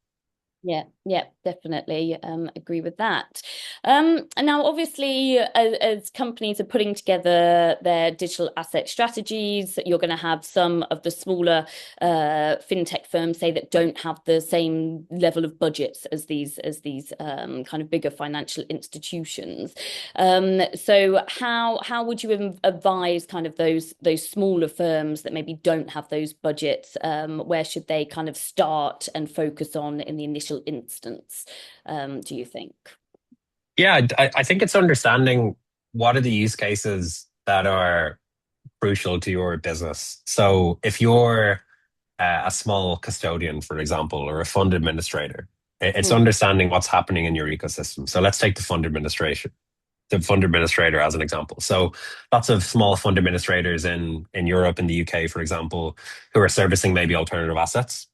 Yeah, definitely agree with that. And now, obviously, as companies are putting together their digital asset strategies, you're going to have some of the smaller fintech firms say that don't have the same level of budgets as these kind of bigger financial institutions. So how would you advise kind of those smaller firms that maybe don't have those budgets? Where should they kind of start and focus on in the initial instance, do you think? Yeah, I think it's understanding what are the use cases that are crucial to your business. So if you're a small custodian, for example, or a fund administrator, it's Mm. understanding what's happening in your ecosystem. So let's take the fund administrator as an example. So lots of small fund administrators in Europe, in the UK, for example, who are servicing maybe alternative assets.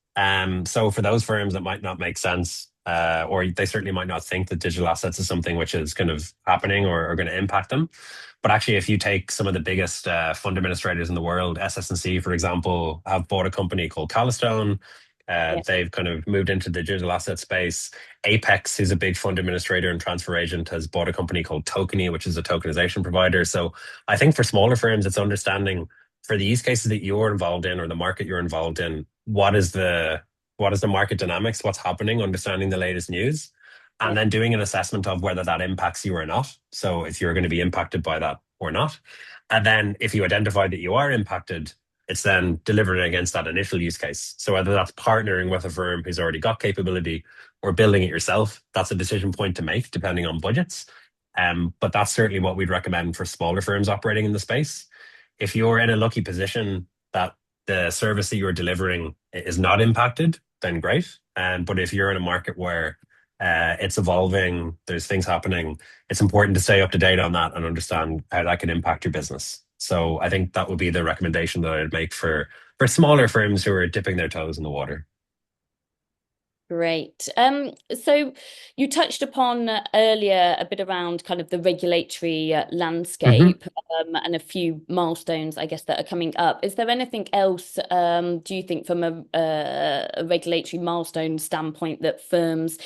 So for those firms, it might not make sense, or they certainly might not think that digital assets is something which is kind of happening or going to impact them. But actually, if you take some of the biggest fund administrators in the world, SS&C, for example, have bought a company called Calistone. Yeah. They've kind of moved into the digital asset space. Apex, who's a big fund administrator and transfer agent, has bought a company called Tokeny, which is a tokenization provider. So I think for smaller firms, it's understanding for the use cases that you're involved in or the market you're involved in, what is the market dynamics, what's happening, understanding the latest news, Yeah. and then doing an assessment of whether that impacts you or not. So if you're going to be impacted by that or not. And then if you identify that you are impacted, it's then delivering against that initial use case. So whether that's partnering with a firm who's already got capability or building it yourself, that's a decision point to make depending on budgets. But that's certainly what we'd recommend for smaller firms operating in the space. If you're in a lucky position that the service that you're delivering is not impacted, then great. But if you're in a market where it's evolving, there's things happening, it's important to stay up to date on that and understand how that can impact your business. So I think that would be the recommendation that I'd make for smaller firms who are dipping their toes in the water. Great. So you touched upon earlier a bit around kind of the regulatory hmm landscape and a few milestones, I guess, that are coming up. Is there anything else, do you think, from a regulatory milestone standpoint that firms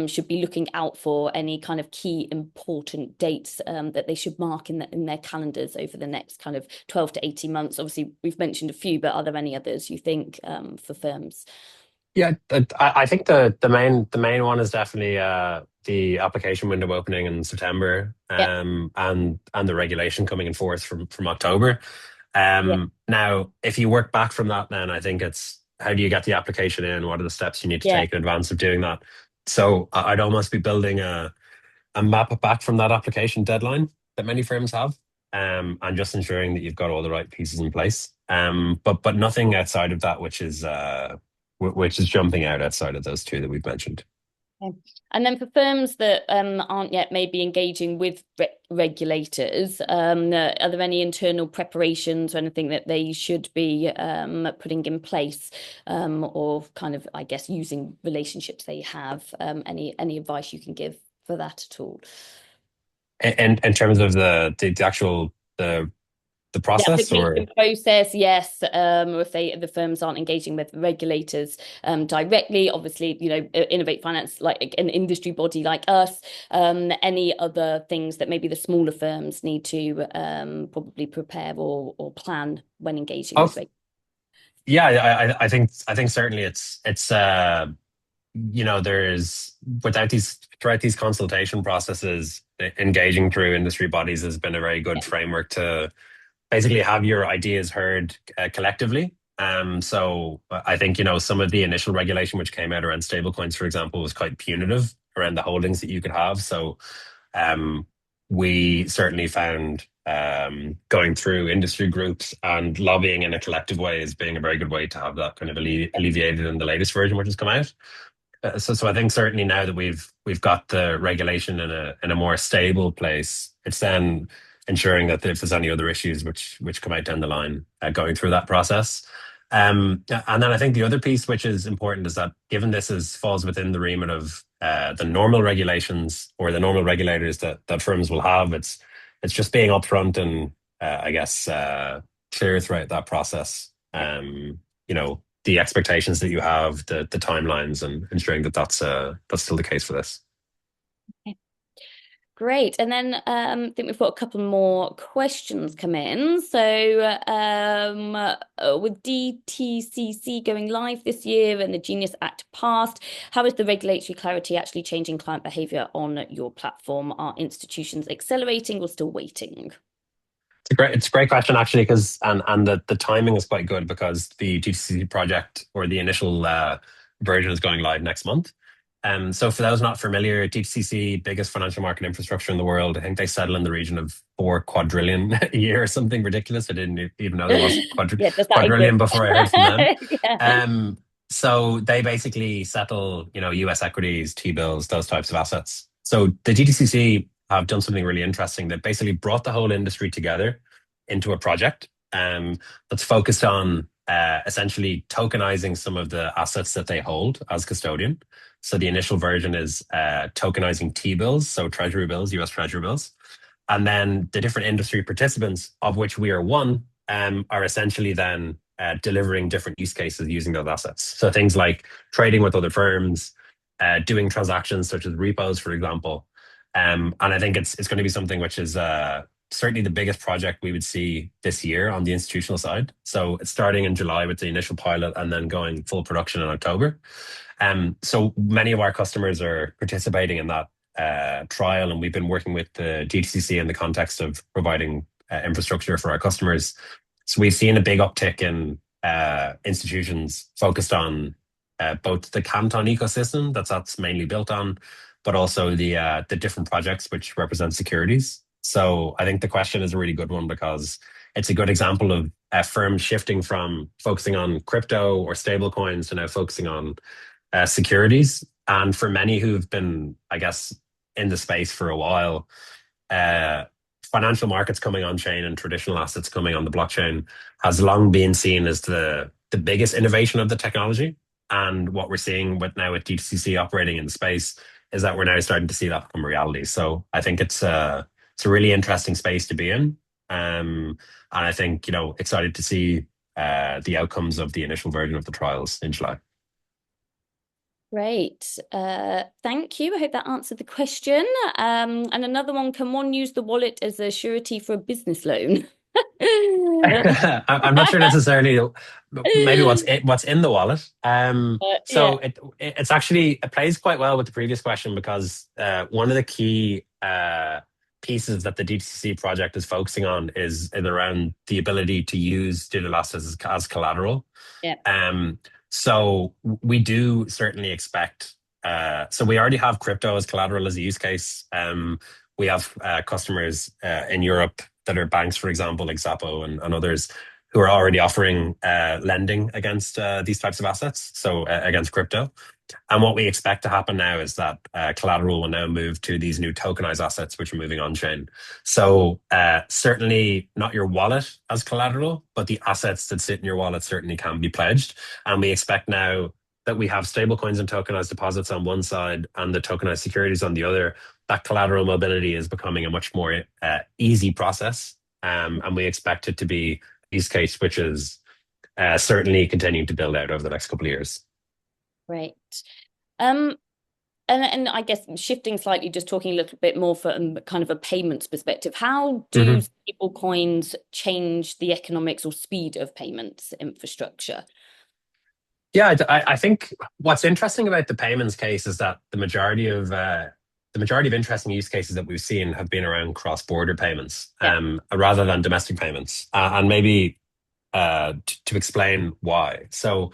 should be looking out for? Any kind of key important dates that they should mark in their calendars over the next kind of 12 to 18 months? Obviously, we've mentioned a few, but are there any others you think for firms? Yeah, I think the main one is definitely the application window opening in September, Yeah. and the regulation coming in force from October. Yeah. Now, if you work back from that, then I think it's how do you get the application in? What are the steps you need to Yeah. take in advance of doing that? So I'd almost be building a map back from that application deadline that many firms have. and just ensuring that you've got all the right pieces in place. But nothing outside of that, which is jumping out outside of those two that we've mentioned. Okay. And then for firms that aren't yet maybe engaging with regulators, are there any internal preparations or anything that they should be putting in place, or kind of, I guess, using relationships they have? Any advice you can give for that at all? And in terms of the actual the The process, application or process, yes. Or if the firms aren't engaging with regulators directly, obviously, Innovate Finance, like an industry body like us, any other things that maybe the smaller firms need to probably prepare or plan when engaging oh with regulators. yeah, I think certainly there's without these throughout these consultation processes, engaging through industry bodies has been a very good framework to basically have your ideas heard collectively. So I think, some of the initial regulation which came out around stablecoins, for example, was quite punitive around the holdings that you could have. So um, we certainly found going through industry groups and lobbying in a collective way as being a very good way to have that kind of alleviated in the latest version which has come out. So I think certainly now that we've got the regulation in a more stable place, it's then ensuring that if there's any other issues which come out down the line, going through that process. And then I think the other piece which is important is that given this falls within the remit of the normal regulations or the normal regulators that firms will have, it's just being upfront and I guess clear throughout that process. The expectations that you have, the timelines, and ensuring that that's still the case for this. Great. And then I think we've got a couple more questions come in. So with DTCC going live this year and the Genius Act passed, how is the regulatory clarity actually changing client behavior on your platform? Are institutions accelerating or still waiting? It's a great question actually, because and the timing is quite good because the GTC project or the initial version is going live next month. So for those not familiar, GTCC, biggest financial market infrastructure in the world. I think they settle in the region of 4 quadrillion a year or something ridiculous. I didn't even know there was Yeah, does that quadrillion exist? before I heard from them. Yeah. So they basically settle, US equities, T-bills, those types of assets. So the GTCC have done something really interesting. They basically brought the whole industry together into a project that's focused on essentially tokenizing some of the assets that they hold as custodian. So the initial version is tokenizing T-bills, so treasury bills, US treasury bills. And then the different industry participants, of which we are one, are essentially then delivering different use cases using those assets. So things like trading with other firms, doing transactions such as repos, for example. And I think it's going to be something which is certainly the biggest project we would see this year on the institutional side. So it's starting in July with the initial pilot and then going full production in October. So many of our customers are participating in that trial, and we've been working with the GTCC in the context of providing infrastructure for our customers. So we've seen a big uptick in institutions focused on both the Canton ecosystem that's mainly built on, but also the different projects which represent securities. So I think the question is a really good one because it's a good example of firms shifting from focusing on crypto or stable coins to now focusing on securities. And for many who've been, I guess, in the space for a while, uh, financial markets coming on chain and traditional assets coming on the blockchain has long been seen as the biggest innovation of the technology. And what we're seeing with DTCC operating in the space is that we're now starting to see that become reality. So I think it's a really interesting space to be in. And I think, excited to see the outcomes of the initial version of the trials in July. Great. Thank you. I hope that answered the question. And another one, can one use the wallet as a surety for a business loan? I'm not sure necessarily maybe what's in the wallet. Yeah. So it's actually it plays quite well with the previous question because one of the key pieces that the DTC project is focusing on is around the ability to use digital assets as collateral. Yeah. So we do certainly expect. So we already have crypto as collateral as a use case. We have customers in Europe that are banks, for example, like Zappo and others, who are already offering lending against these types of assets, so against crypto. And what we expect to happen now is that collateral will now move to these new tokenized assets, which are moving on chain. So certainly not your wallet as collateral, but the assets that sit in your wallet certainly can be pledged. And we expect now that we have stablecoins and tokenized deposits on one side and the tokenized securities on the other, that collateral mobility is becoming a much more easy process. And we expect it to be a use case which is certainly continuing to build out over the next couple of years. Great. Um, and I guess shifting slightly, just talking a little bit more from kind of a payments perspective, how do Mhm. stable coins change the economics or speed of payments infrastructure? Yeah, I think what's interesting about the payments case is that the majority of interesting use cases that we've seen have been around cross-border payments, Yeah. rather than domestic payments, and maybe to explain why. So,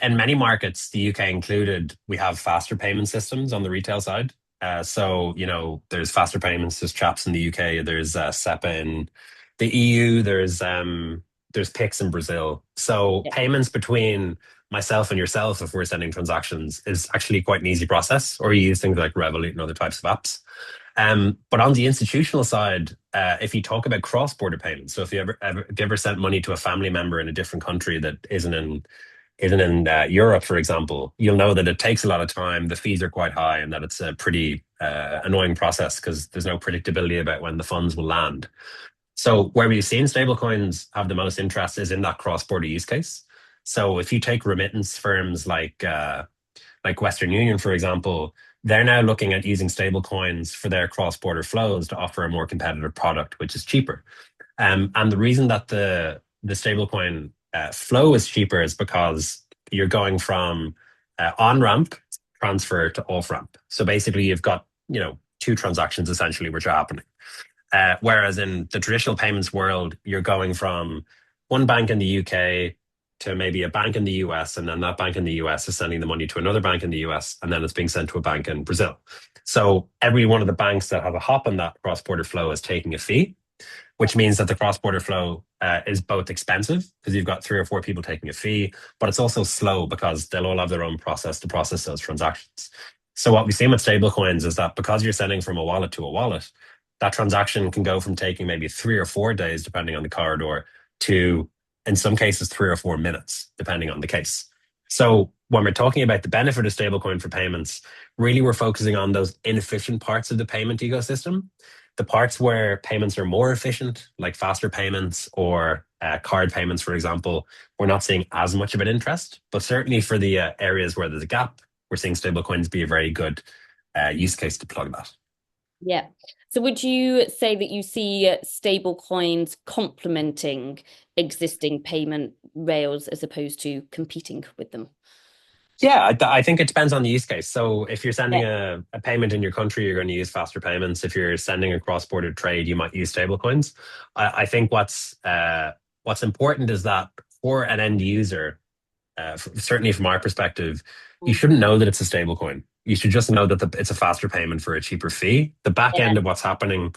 in many markets, the UK included, we have faster payment systems on the retail side. So, there's faster payments. There's CHAPS in the UK. There's SEPA in the EU. There's PIX in Brazil. So, Yeah. payments between myself and yourself, if we're sending transactions, is actually quite an easy process. Or you use things like Revolut and other types of apps. But on the institutional side, if you talk about cross-border payments, so if you ever sent money to a family member in a different country that isn't in Europe, for example, you'll know that it takes a lot of time. The fees are quite high, and that it's a pretty annoying process because there's no predictability about when the funds will land. So where we've seen stablecoins have the most interest is in that cross-border use case. So if you take remittance firms like Western Union, for example, they're now looking at using stablecoins for their cross-border flows to offer a more competitive product, which is cheaper. And the reason that the stablecoin flow is cheaper is because you're going from on ramp transfer to off ramp. So basically, you've got two transactions essentially which are happening. Whereas in the traditional payments world, you're going from one bank in the UK to maybe a bank in the US, and then that bank in the US is sending the money to another bank in the US, and then it's being sent to a bank in Brazil. So every one of the banks that have a hop in that cross-border flow is taking a fee, which means that the cross-border flow is both expensive because you've got three or four people taking a fee, but it's also slow because they'll all have their own process to process those transactions. So what we've seen with stablecoins is that because you're sending from a wallet to a wallet, that transaction can go from taking maybe 3 or 4 days, depending on the corridor, to in some cases 3 or 4 minutes, depending on the case. So when we're talking about the benefit of stablecoin for payments, really we're focusing on those inefficient parts of the payment ecosystem. The parts where payments are more efficient, like faster payments or card payments, for example, we're not seeing as much of an interest. But certainly for the areas where there's a gap, we're seeing stablecoins be a very good use case to plug that. Yeah. So would you say that you see stable coins complementing existing payment rails as opposed to competing with them? Yeah, I think it depends on the use case. So if you're Yeah. sending a payment in your country, you're going to use faster payments. If you're sending a cross-border trade, you might use stablecoins. I think what's important is that for an end user, certainly from our perspective, you Mm. shouldn't know that it's a stablecoin. You should just know that it's a faster payment for a cheaper fee. The back Yeah. end of what's happening,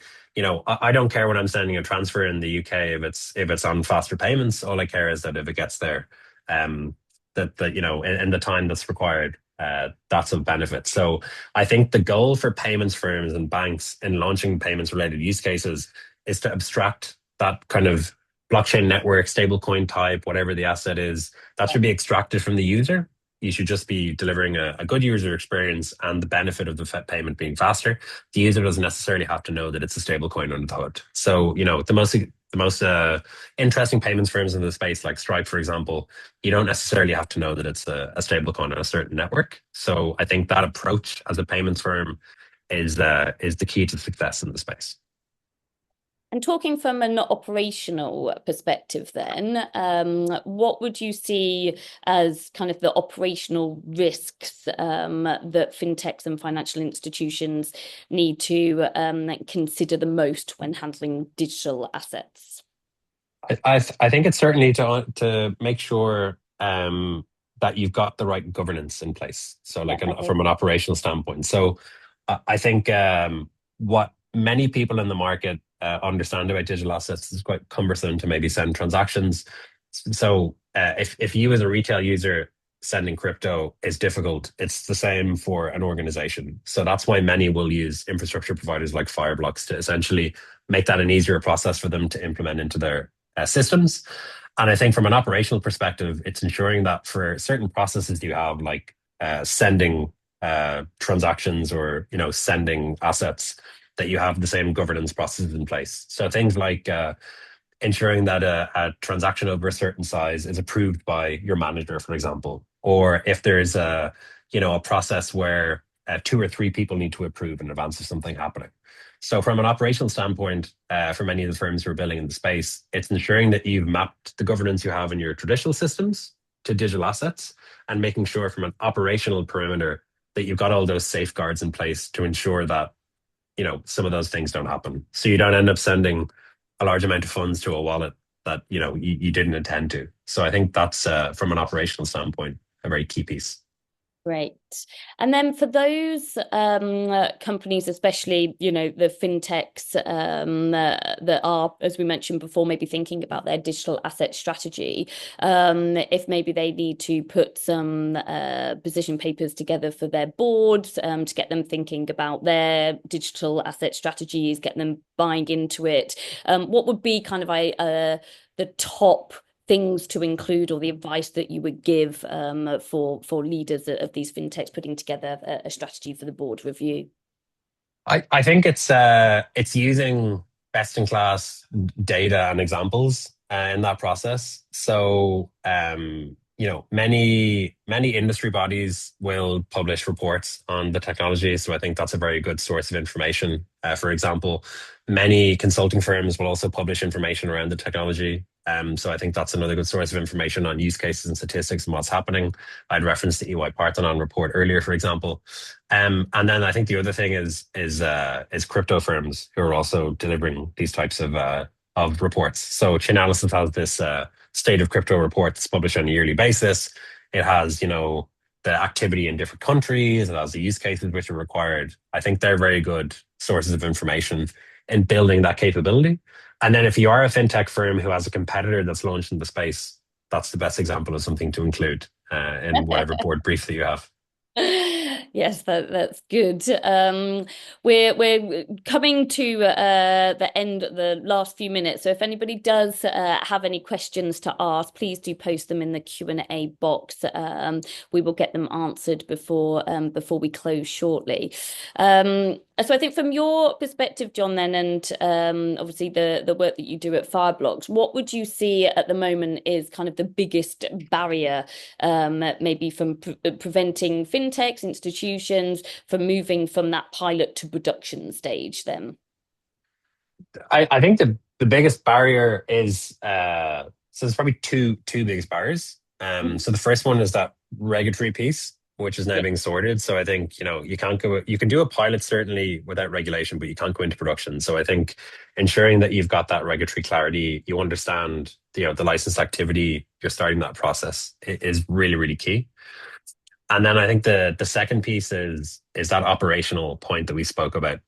I don't care when I'm sending a transfer in the UK if it's on faster payments. All I care is that if it gets there, um, that in the time that's required, that's of benefit. So I think the goal for payments firms and banks in launching payments related use cases is to abstract that kind of blockchain network, stablecoin type, whatever the asset is, that should be extracted from the user. You should just be delivering a good user experience and the benefit of the payment being faster. The user doesn't necessarily have to know that it's a stable coin under the hood. So, the most interesting payments firms in the space, like Stripe, for example, you don't necessarily have to know that it's a stable coin on a certain network. So I think that approach as a payments firm is the key to success in the space. And talking from an operational perspective, then, what would you see as kind of the operational risks that fintechs and financial institutions need to consider the most when handling digital assets? I think it's certainly to make sure that you've got the right governance in place. So, Yeah, like okay. from an operational standpoint. So, I think what many people in the market understand about digital assets. It's quite cumbersome to maybe send transactions. So if you as a retail user sending crypto is difficult, it's the same for an organization. So that's why many will use infrastructure providers like Fireblocks to essentially make that an easier process for them to implement into their systems. And I think from an operational perspective, it's ensuring that for certain processes you have, like sending transactions or sending assets, that you have the same governance processes in place. So things like ensuring that a transaction over a certain size is approved by your manager, for example, or if there's a process where two or three people need to approve in advance of something happening. So from an operational standpoint, for many of the firms who are building in the space, it's ensuring that you've mapped the governance you have in your traditional systems to digital assets and making sure from an operational perimeter that you've got all those safeguards in place to ensure that some of those things don't happen. So you don't end up sending a large amount of funds to a wallet that you didn't intend to. So I think that's from an operational standpoint a very key piece. Great. And then for those companies, especially, the fintechs that are, as we mentioned before, maybe thinking about their digital asset strategy, if maybe they need to put some position papers together for their boards to get them thinking about their digital asset strategies, get them buying into it, what would be kind of the top things to include or the advice that you would give for leaders of these fintechs putting together a strategy for the board review? I think it's using best in class data and examples in that process. So many industry bodies will publish reports on the technology. So I think that's a very good source of information. For example, many consulting firms will also publish information around the technology. So I think that's another good source of information on use cases and statistics and what's happening. I'd referenced the EY Parthenon report earlier, for example. And then I think the other thing is crypto firms who are also delivering these types of reports. So Chainalysis has this state of crypto report that's published on a yearly basis. It has the activity in different countries. It has the use cases which are required. I think they're very good sources of information in building that capability. And then if you are a fintech firm who has a competitor that's launched in the space, that's the best example of something to include in whatever board brief that you have. Yes, that's good. We're coming to the end, the last few minutes. So if anybody does have any questions to ask, please do post them in the Q&A box. We will get them answered before we close shortly. So I think from your perspective, John, then, and obviously the work that you do at Fireblocks, what would you see at the moment is kind of the biggest barrier, maybe from preventing fintechs, institutions, from moving from that pilot to production stage then? I think the biggest barrier is so there's probably two biggest barriers. So the first one is that regulatory piece, which is now Yeah. being sorted. So I think you can do a pilot certainly without regulation, but you can't go into production. So I think ensuring that you've got that regulatory clarity, you understand the licensed activity, you're starting that process is really, really key. And then I think the second piece is that operational point that we spoke about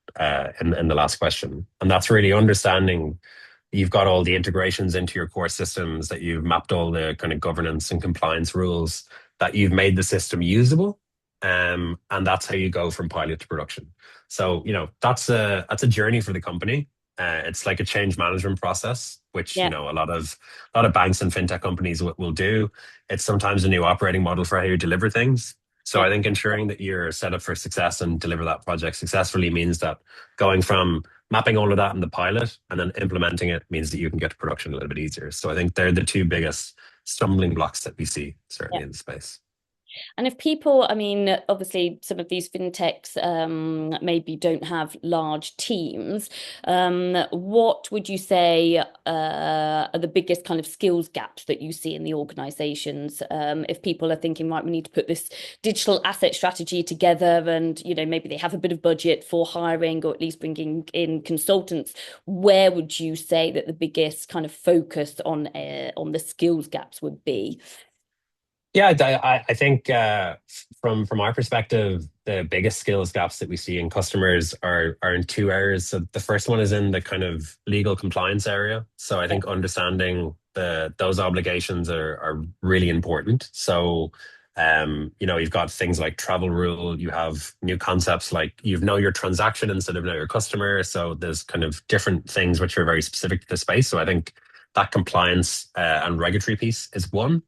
in the last question, and that's really understanding you've got all the integrations into your core systems, that you've mapped all the kind of governance and compliance rules, that you've made the system usable, and that's how you go from pilot to production. So that's a journey for the company. It's like a change management process, which Yeah. a lot of banks and fintech companies will do. It's sometimes a new operating model for how you deliver things. So Yeah. I think ensuring that you're set up for success and deliver that project successfully means that going from mapping all of that in the pilot and then implementing it means that you can get to production a little bit easier. So I think they're the two biggest stumbling blocks that we see certainly in the space. And if people, I mean, obviously some of these fintechs maybe don't have large teams, what would you say are the biggest kind of skills gaps that you see in the organizations? If people are thinking, right, we need to put this digital asset strategy together and, maybe they have a bit of budget for hiring or at least bringing in consultants, where would you say that the biggest kind of focus on the skills gaps would be? Yeah, I think from our perspective, the biggest skills gaps that we see in customers are in two areas. So the first one is in the kind of legal compliance area. So I Yeah. think understanding those obligations are really important. So you've got things like travel rule, you have new concepts like you know your transaction instead of know your customer. So there's kind of different things which are very specific to the space. So I think that compliance and regulatory piece is one.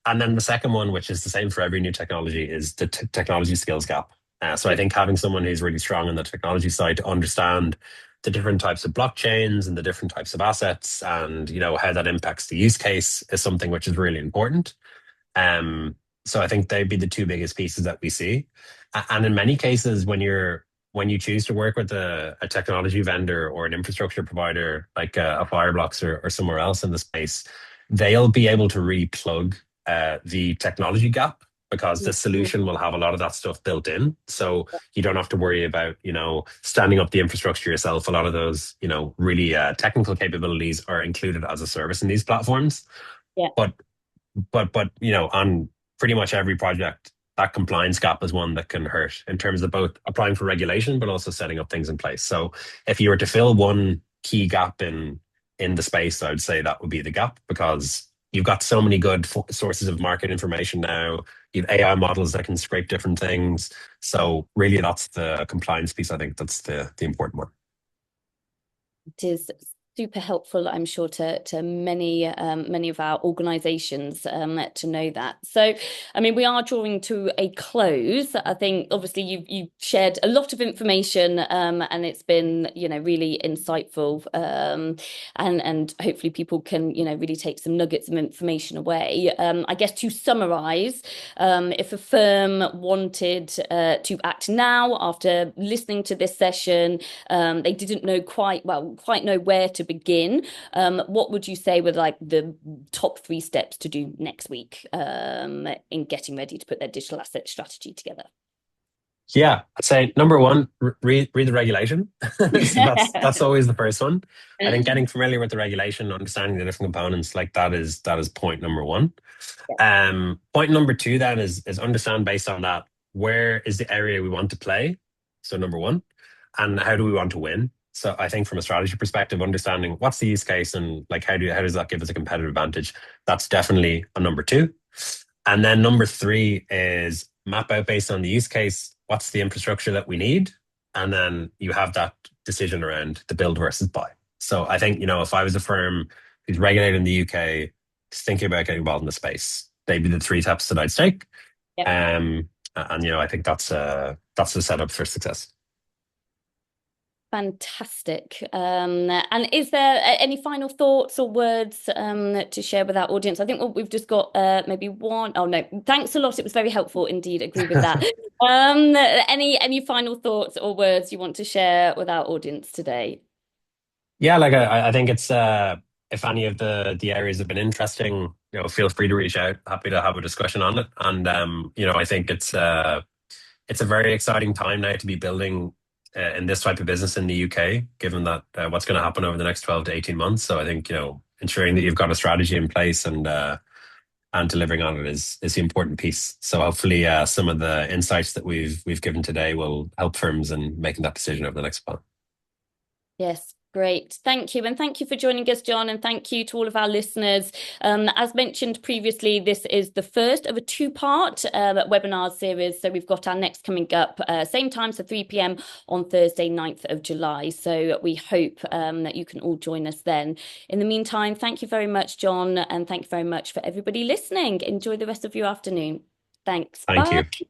And then the second one, which is the same for every new technology, is the technology skills gap. So I think having someone who's really strong on the technology side to understand the different types of blockchains and the different types of assets and how that impacts the use case is something which is really important. Um, so I think they'd be the two biggest pieces that we see. And in many cases, when you choose to work with a technology vendor or an infrastructure provider like a Fireblocks or somewhere else in the space, they'll be able to really plug the technology gap because the Mhm. solution will have a lot of that stuff built in. So you don't have to worry about, standing up the infrastructure yourself. A lot of those, really technical capabilities are included as a service in these platforms. Yeah. But on pretty much every project, that compliance gap is one that can hurt in terms of both applying for regulation, but also setting up things in place. So if you were to fill one key gap in the space, I would say that would be the gap because you've got so many good sources of market information now. You have AI models that can scrape different things. So really, that's the compliance piece. I think that's the important one. It is super helpful, I'm sure, to many of our organisations to know that. So, I mean, we are drawing to a close. I think obviously you've shared a lot of information, and it's been really insightful, and hopefully people can really take some nuggets of information away. I guess to summarise, if a firm wanted to act now after listening to this session, they didn't know quite know where to begin. What would you say were like the top 3 steps to do next week in getting ready to put their digital asset strategy together? Yeah, I'd say number one, read the regulation. So that's always the first one. I think getting familiar with the regulation, understanding the different components, like that is point number one. Point number two then is understand based on that where is the area we want to play. So number one, and how do we want to win? So I think from a strategy perspective, understanding what's the use case and like how does that give us a competitive advantage? That's definitely a number two. And then number three is map out based on the use case, what's the infrastructure that we need? And then you have that decision around the build versus buy. So I think, if I was a firm who's regulated in the UK, thinking about getting involved in the space, they'd be the 3 steps that I'd take. Yeah. And I think that's the setup for success. Fantastic. And is there any final thoughts or words to share with our audience? I think we've just got maybe one. Oh no, thanks a lot. It was very helpful indeed. Agree with that. Any final thoughts or words you want to share with our audience today? Yeah, like I think it's if any of the areas have been interesting, feel free to reach out. Happy to have a discussion on it. And I think it's a very exciting time now to be building in this type of business in the UK, given that what's going to happen over the next 12 to 18 months. So I think ensuring that you've got a strategy in place and delivering on it is the important piece. So hopefully some of the insights that we've given today will help firms in making that decision over the next while. Yes, great. Thank you. And thank you for joining us, John. And thank you to all of our listeners. As mentioned previously, this is the first of a 2-part webinar series. So we've got our next coming up, same time, so 3 p.m. on Thursday, 9th of July. So we hope that you can all join us then. In the meantime, thank you very much, John. And thank you very much for everybody listening. Enjoy the rest of your afternoon. Thanks. Thank Bye. you.